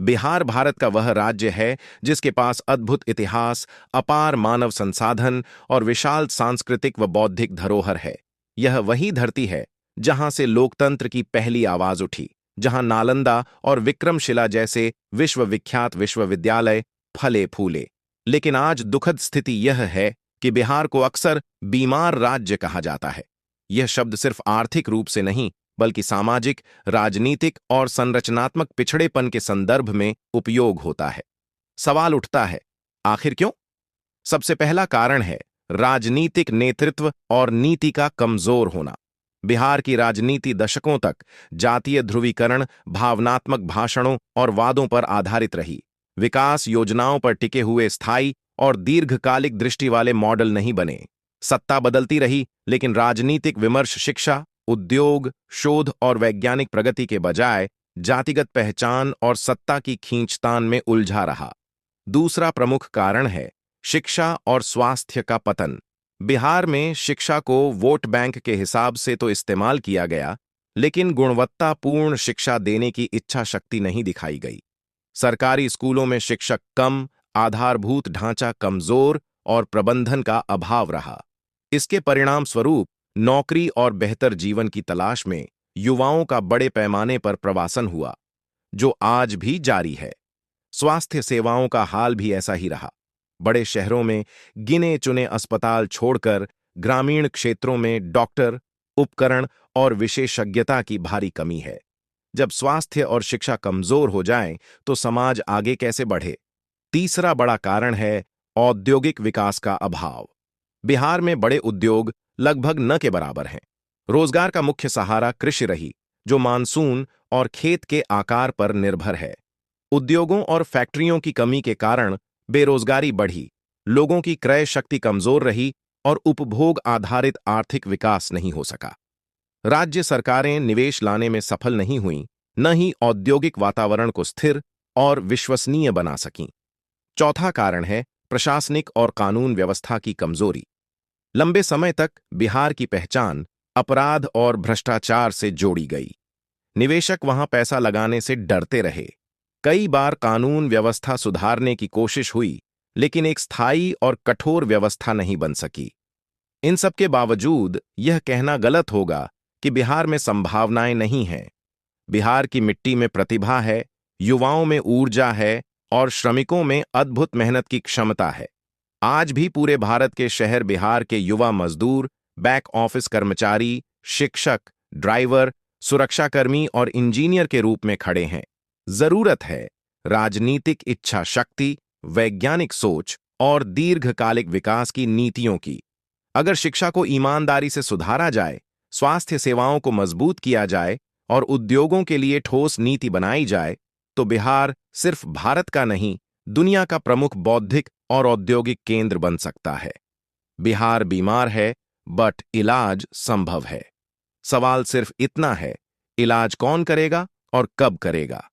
बिहार भारत का वह राज्य है जिसके पास अद्भुत इतिहास, अपार मानव संसाधन और विशाल सांस्कृतिक व बौद्धिक धरोहर है। यह वही धरती है जहां से लोकतंत्र की पहली आवाज उठी, जहां नालंदा और विक्रमशिला जैसे विश्वविख्यात विश्वविद्यालय फले फूले। लेकिन आज दुखद स्थिति यह है कि बिहार को अक्सर बीमार राज्य कहा जाता है। यह शब्द सिर्फ आर्थिक रूप से नहीं, बल्कि सामाजिक, राजनीतिक और संरचनात्मक पिछड़ेपन के संदर्भ में उपयोग होता है। सवाल उठता है, आखिर क्यों? सबसे पहला कारण है राजनीतिक नेतृत्व और नीति का कमजोर होना। बिहार की राजनीति दशकों तक जातीय ध्रुवीकरण, भावनात्मक भाषणों और वादों पर आधारित रही। विकास योजनाओं पर टिके हुए स्थायी और दीर्घकालिक दृष्टि वाले मॉडल नहीं बने। सत्ता बदलती रही, लेकिन राजनीतिक विमर्श शिक्षा, उद्योग, शोध और वैज्ञानिक प्रगति के बजाय जातिगत पहचान और सत्ता की खींचतान में उलझा रहा। दूसरा प्रमुख कारण है शिक्षा और स्वास्थ्य का पतन। बिहार में शिक्षा को वोट बैंक के हिसाब से तो इस्तेमाल किया गया, लेकिन गुणवत्तापूर्ण शिक्षा देने की इच्छा शक्ति नहीं दिखाई गई। सरकारी स्कूलों में शिक्षक कम, आधारभूत ढांचा कमजोर और प्रबंधन का अभाव रहा। इसके परिणाम स्वरूप नौकरी और बेहतर जीवन की तलाश में युवाओं का बड़े पैमाने पर प्रवासन हुआ, जो आज भी जारी है। स्वास्थ्य सेवाओं का हाल भी ऐसा ही रहा। बड़े शहरों में गिने चुने अस्पताल छोड़कर ग्रामीण क्षेत्रों में डॉक्टर, उपकरण और विशेषज्ञता की भारी कमी है। जब स्वास्थ्य और शिक्षा कमजोर हो जाएं, तो समाज आगे कैसे बढ़े? तीसरा बड़ा कारण है औद्योगिक विकास का अभाव। बिहार में बड़े उद्योग लगभग न के बराबर हैं। रोजगार का मुख्य सहारा कृषि रही, जो मानसून और खेत के आकार पर निर्भर है। उद्योगों और फैक्ट्रियों की कमी के कारण बेरोजगारी बढ़ी, लोगों की क्रय शक्ति कमजोर रही और उपभोग आधारित आर्थिक विकास नहीं हो सका। राज्य सरकारें निवेश लाने में सफल नहीं हुईं, न ही औद्योगिक वातावरण को स्थिर और विश्वसनीय बना सकीं। चौथा कारण है प्रशासनिक और कानून व्यवस्था की कमजोरी। लंबे समय तक बिहार की पहचान अपराध और भ्रष्टाचार से जोड़ी गई। निवेशक वहां पैसा लगाने से डरते रहे। कई बार कानून व्यवस्था सुधारने की कोशिश हुई, लेकिन एक स्थायी और कठोर व्यवस्था नहीं बन सकी। इन सब के बावजूद यह कहना गलत होगा कि बिहार में संभावनाएं नहीं हैं। बिहार की मिट्टी में प्रतिभा है, युवाओं में ऊर्जा है और श्रमिकों में अद्भुत मेहनत की क्षमता है। आज भी पूरे भारत के शहर बिहार के युवा मजदूर, बैक ऑफिस कर्मचारी, शिक्षक, ड्राइवर, सुरक्षाकर्मी और इंजीनियर के रूप में खड़े हैं। जरूरत है राजनीतिक इच्छा शक्ति, वैज्ञानिक सोच और दीर्घकालिक विकास की नीतियों की। अगर शिक्षा को ईमानदारी से सुधारा जाए, स्वास्थ्य सेवाओं को मजबूत किया जाए और उद्योगों के लिए ठोस नीति बनाई जाए, तो बिहार सिर्फ भारत का नहीं, दुनिया का प्रमुख बौद्धिक और औद्योगिक केंद्र बन सकता है। बिहार बीमार है, बट इलाज संभव है। सवाल सिर्फ इतना है, इलाज कौन करेगा और कब करेगा?